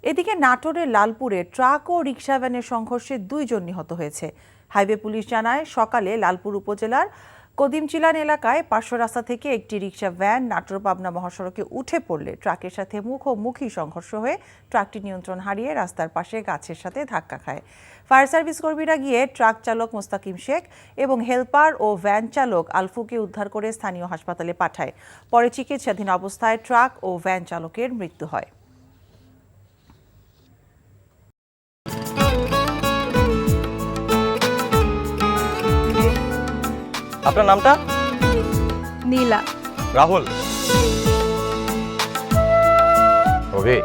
এদিকে নাটোরের লালপুরে ট্রাক ও রিকশা ভ্যানের সংঘর্ষে 2 জন নিহত হয়েছে। হাইওয়ে পুলিশ জানায়, সকালে লালপুর উপজেলার কদিমচিলান এলাকায় পার্শ্ব রাস্তা থেকে একটি রিকশা ভ্যান নাটোর পাবনা মহাসড়কে উঠে পড়লে ট্রাকের সাথে মুখোমুখি সংঘর্ষ হয়ে ট্রাকটি নিয়ন্ত্রণ হারিয়ে রাস্তার পাশে গাছের সাথে ধাক্কা খায়। ফায়ার সার্ভিস কর্মীরা গিয়ে ট্রাক চালক মোস্তাকিম শেখ এবং হেলপার ও ভ্যান চালক আলফুকে উদ্ধার করে স্থানীয় হাসপাতালে পাঠায়। পরে চিকিৎসাধীন অবস্থায় ট্রাক ও ভ্যান চালকের মৃত্যু হয়। আপনার নামটা? নীলা। রাহুল। ওকে,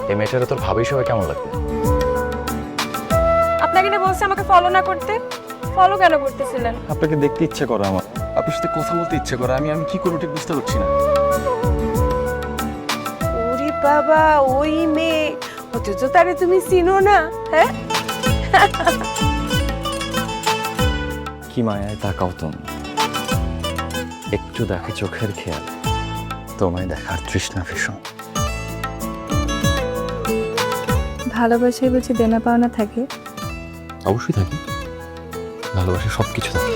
এই মেয়েটারে তোর ভাবি সবাই কেমন লাগবে? আপনাকে না বলছে আমাকে ফলো না করতে? ফলো কেন করতেছিলেন? আপনাকে দেখতে ইচ্ছে করে আমার, আপনার সাথে কথা বলতে ইচ্ছে করে। আমি কি করবো ঠিক বুঝতে পারছি না। ওরে বাবা, ওই মেয়ে, অথচ তারে তুমি চিনো না? হ্যাঁ, কি মায়ায় তাকাও তুমি, একটু দেখে চোখের খেয়াল, তোমায় দেখার তৃষ্ণা ভীষণ। ভালোবাসায় বুঝি দেনা পাওনা থাকে? অবশ্যই থাকি, ভালোবাসা সবকিছু থাকে।